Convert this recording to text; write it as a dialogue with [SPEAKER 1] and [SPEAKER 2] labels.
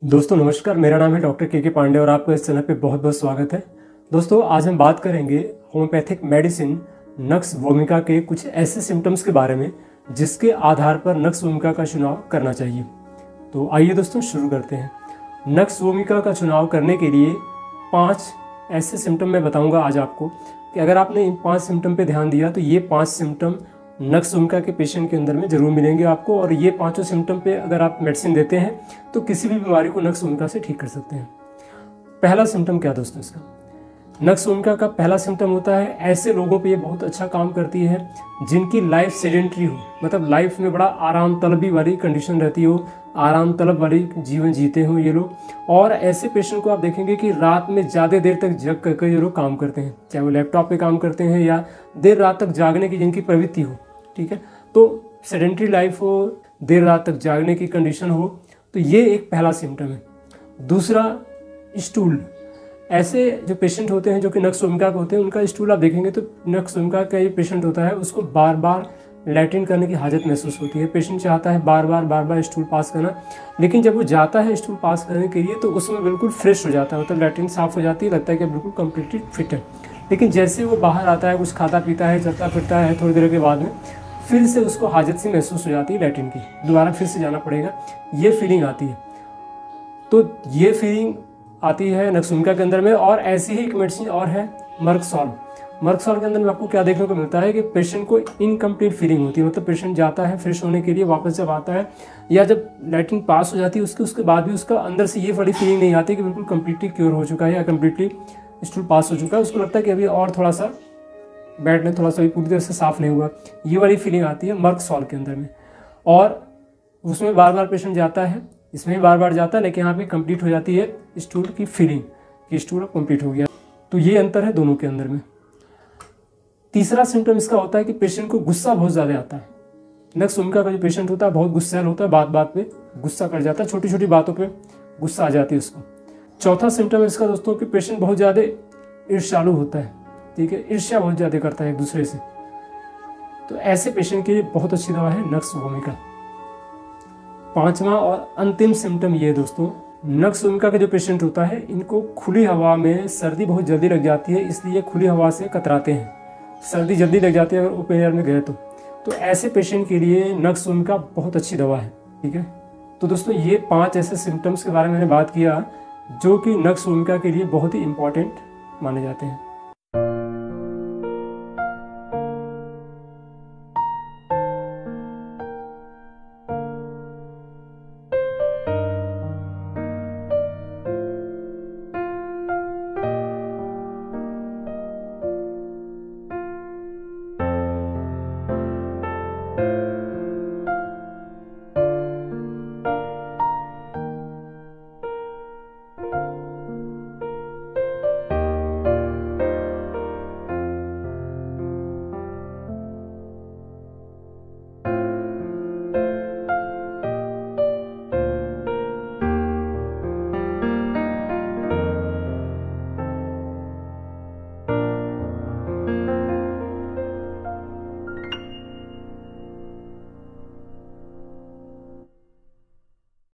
[SPEAKER 1] दोस्तों नमस्कार, मेरा नाम है डॉक्टर के पांडे और आपका इस चैनल पे बहुत बहुत स्वागत है। दोस्तों आज हम बात करेंगे होम्योपैथिक मेडिसिन नक्स वोमिका के कुछ ऐसे सिम्टम्स के बारे में जिसके आधार पर नक्स वोमिका का चुनाव करना चाहिए। तो आइए दोस्तों शुरू करते हैं। नक्स वोमिका का चुनाव करने के लिए 5 ऐसे सिम्टम मैं बताऊँगा आज आपको कि अगर आपने इन 5 सिम्टम पर ध्यान दिया तो ये 5 सिम्टम नक्स वोमिका के पेशेंट के अंदर में जरूर मिलेंगे आपको, और ये 5 सिम्टम पे अगर आप मेडिसिन देते हैं तो किसी भी बीमारी को नक्स वोमिका से ठीक कर सकते हैं। पहला सिम्टम क्या दोस्तों इसका? नक्स वोमिका का पहला सिम्टम होता है, ऐसे लोगों पे ये बहुत अच्छा काम करती है जिनकी लाइफ सेडेंट्री हो, मतलब लाइफ में बड़ा आराम तलबी वाली कंडीशन रहती हो, आराम तलब वाली जीवन जीते हो ये लोग। और ऐसे पेशेंट को आप देखेंगे कि रात में ज़्यादा देर तक जग कर ये लोग काम करते हैं, चाहे वो लैपटॉप पे काम करते हैं या देर रात तक जागने की जिनकी प्रवृत्ति हो। ठीक है, तो सेडेंट्री लाइफ हो, देर रात तक जागने की कंडीशन हो, तो ये एक पहला सिम्टम है। दूसरा, स्टूल। ऐसे जो पेशेंट होते हैं जो कि नक्स वोमिका के होते हैं, उनका स्टूल आप देखेंगे तो नक्स वोमिका का ये पेशेंट होता है, उसको बार बार लैट्रिन करने की हाजत महसूस होती है। पेशेंट चाहता है बार बार स्टूल पास करना, लेकिन जब वो जाता है स्टूल पास करने के लिए तो उसमें बिल्कुल फ्रेश हो जाता है, मतलब लैट्रिन साफ हो जाती है, लगता है कि बिल्कुल कम्प्लीटली फिट है। लेकिन जैसे वो बाहर आता है, कुछ खाता पीता है, चलता फिरता है, थोड़ी देर के बाद में फिर से उसको हाजत सी महसूस हो जाती है लैट्रिन की, दोबारा फिर से जाना पड़ेगा, ये फीलिंग आती है। तो ये फीलिंग आती है नक्स वोमिका के अंदर में। और ऐसी ही एक मेडिसिन और है मर्कसॉल। मर्कसॉल के अंदर में आपको क्या देखने को मिलता है कि पेशेंट को इनकम्प्लीट फीलिंग होती है, मतलब पेशेंट जाता है फ्रेश होने के लिए, वापस जब आता है या जब लैट्रिन पास हो जाती है उसके बाद भी उसका अंदर से ये बड़ी फीलिंग नहीं आती कि बिल्कुल कम्प्लीटली क्योर हो चुका है या कम्प्लीटली स्टूल पास हो चुका है। उसको लगता है कि अभी और थोड़ा सा बैड ने थोड़ा सा भी पूरी तरह से साफ नहीं हुआ, ये वाली फीलिंग आती है मर्कसॉल के अंदर में। और उसमें बार बार पेशेंट जाता है, इसमें भी बार बार जाता है, लेकिन यहाँ पे कंप्लीट हो जाती है स्टूल की फीलिंग कि स्टूल अब कंप्लीट हो गया। तो ये अंतर है दोनों के अंदर में। तीसरा सिम्टम इसका होता है कि पेशेंट को गुस्सा बहुत ज़्यादा आता है। नक्स वोमिका का जो पेशेंट होता है बहुत गुस्सैल होता है, बात बात पे गुस्सा कर जाता है, छोटी छोटी बातों पे गुस्सा आ जाती है उसको। चौथा सिम्टम इसका दोस्तों कि पेशेंट बहुत ज़्यादा ईर्ष्यालु होता है। ठीक है, ईर्ष्या बहुत ज़्यादा करता है एक दूसरे से। तो ऐसे पेशेंट के लिए बहुत अच्छी दवा है नक्स वोमिका। पांचवा और अंतिम सिम्टम ये दोस्तों, नक्स वोमिका का जो पेशेंट होता है इनको खुली हवा में सर्दी बहुत जल्दी लग जाती है, इसलिए खुली हवा से कतराते हैं, सर्दी जल्दी लग जाती है अगर ओपन एयर में गए तो ऐसे पेशेंट के लिए नक्स वोमिका बहुत अच्छी दवा है। ठीक है, तो दोस्तों ये 5 ऐसे सिम्टम्स के बारे में मैंने बात किया जो कि नक्स वोमिका के लिए बहुत ही इंपॉर्टेंट माने जाते हैं।